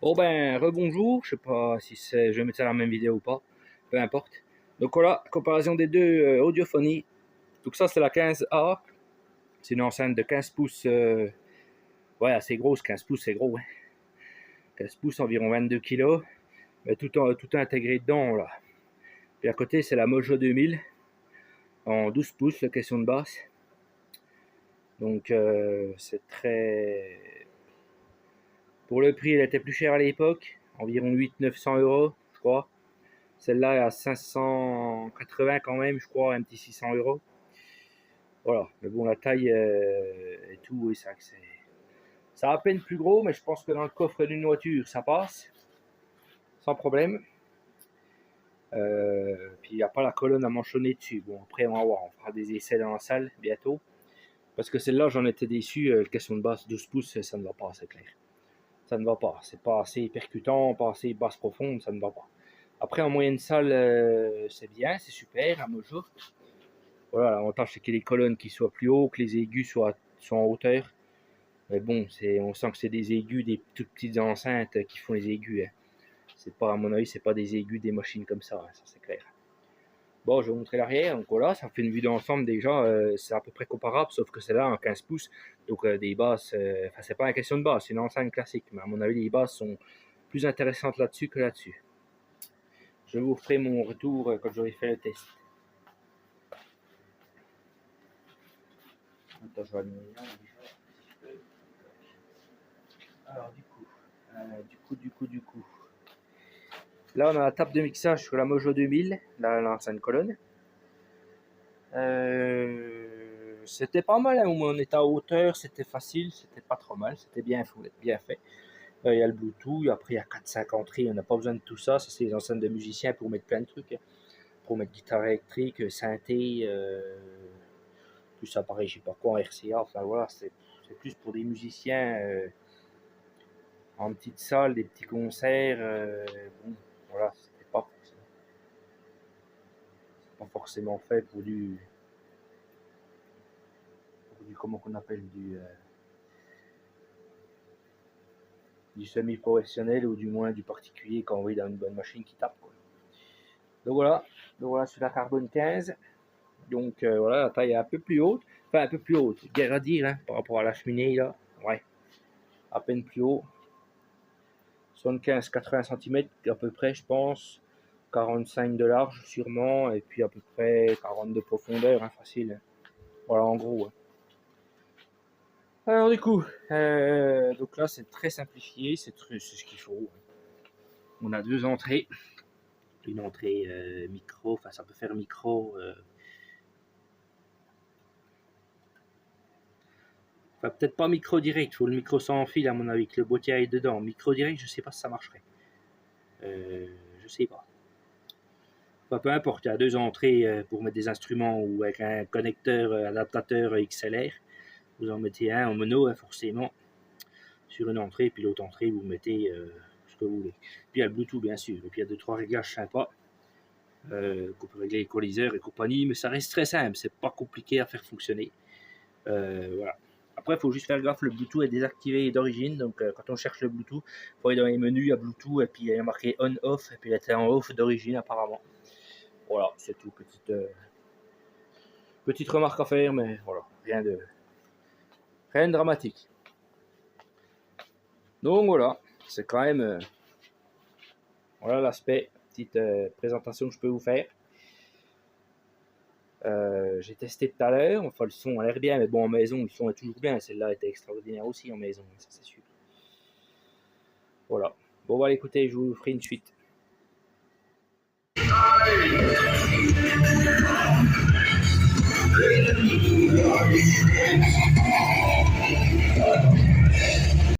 Bon ben, rebonjour, je sais pas si je vais mettre ça dans la même vidéo ou pas, peu importe. Donc voilà, comparaison des deux audiophonies. Donc ça c'est la 15A, c'est une enceinte de 15 pouces, ouais assez grosse, 15 pouces c'est gros, hein. 15 pouces environ 22 kg, mais tout intégré dedans là. Puis à côté c'est la Mojo 2000 en 12 pouces, la question de basse. Donc c'est très... Pour le prix elle était plus chère à l'époque, environ 800-900 € je crois. Celle-là est à 580 quand même, je crois, un petit 600 €. Voilà, mais bon, la taille et tout, oui, c'est à peine plus gros, mais je pense que dans le coffre d'une voiture, ça passe, sans problème. Puis il n'y a pas la colonne à manchonner dessus. Bon, après, on va voir, on fera des essais dans la salle bientôt. Parce que celle-là, j'en étais déçu, question de basse 12 pouces, ça ne va pas, c'est clair. Ça ne va pas, c'est pas assez percutant, pas assez basse profonde, ça ne va pas. Après, en moyenne salle, c'est bien, c'est super, à Mojo. Voilà, l'avantage c'est qu'il y ait les colonnes qui soient plus haut, que les aigus soient en hauteur. Mais bon, on sent que c'est des aigus, des toutes petites enceintes qui font les aigus, hein. C'est pas, à mon avis, c'est pas des aigus des machines comme ça, hein, ça c'est clair. Bon, je vais vous montrer l'arrière. Donc voilà, ça fait une vue d'ensemble déjà, c'est à peu près comparable, sauf que c'est là en 15 pouces. Donc des basses, enfin c'est pas une question de basse, c'est une enceinte classique. Mais à mon avis, les basses sont plus intéressantes là-dessus que là-dessus. Je vous ferai mon retour quand j'aurai fait le test. Attends, je vais allumer là. Alors du coup. Là on a la table de mixage sur la Mojo 2000, l'ancienne colonne. C'était pas mal, hein, on était à hauteur, c'était facile, c'était pas trop mal, c'était bien fait. Il y a le Bluetooth, après il y a 4-5 entrées, on n'a pas besoin de tout ça, ça c'est les enceintes de musiciens pour mettre plein de trucs, hein. Pour mettre guitare électrique, synthé, tout ça pareil, je sais pas quoi, en RCA, enfin voilà, c'est plus pour des musiciens en petite salle, des petits concerts, bon, voilà, c'était pas forcément fait pour du comment qu'on appelle, du semi-professionnel ou du moins du particulier quand on est dans une bonne machine qui tape, quoi. Donc voilà sur la Carbone 15. Donc voilà, la taille est un peu plus haute, enfin un peu plus haute, guère à dire, hein, par rapport à la cheminée là, ouais, à peine plus haut. 75-80 cm à peu près, je pense. 45 de large sûrement, et puis à peu près 40 de profondeur, hein, facile. Voilà en gros, hein. Alors du coup, donc là c'est très simplifié, c'est ce qu'il faut. On a deux entrées, une entrée micro, enfin ça peut faire micro, enfin peut-être pas micro direct, il faut le micro sans fil à mon avis, que le boîtier est dedans. Micro direct, je sais pas si ça marcherait. Je sais pas. Enfin, peu importe, il y a deux entrées pour mettre des instruments ou avec un connecteur adaptateur XLR. Vous en mettez un en mono, hein, forcément, sur une entrée, puis l'autre entrée, vous mettez ce que vous voulez. Puis il y a le Bluetooth, bien sûr, et puis il y a 2-3 réglages sympas. Qu'on peut régler les coliseurs et compagnie, mais ça reste très simple, c'est pas compliqué à faire fonctionner. Voilà. Après, il faut juste faire gaffe, le Bluetooth est désactivé d'origine, donc quand on cherche le Bluetooth, il faut aller dans les menus, il y a Bluetooth, et puis il y a marqué on-off, et puis il était en off d'origine apparemment. Voilà, c'est tout, petite remarque à faire, mais voilà, rien de dramatique. Donc voilà, c'est quand même voilà l'aspect, petite présentation que je peux vous faire. J'ai testé tout à l'heure, enfin le son a l'air bien, mais bon en maison le son est toujours bien, celle-là était extraordinaire aussi en maison, ça c'est sûr. Voilà, bon voilà, écoutez, je vous ferai une suite.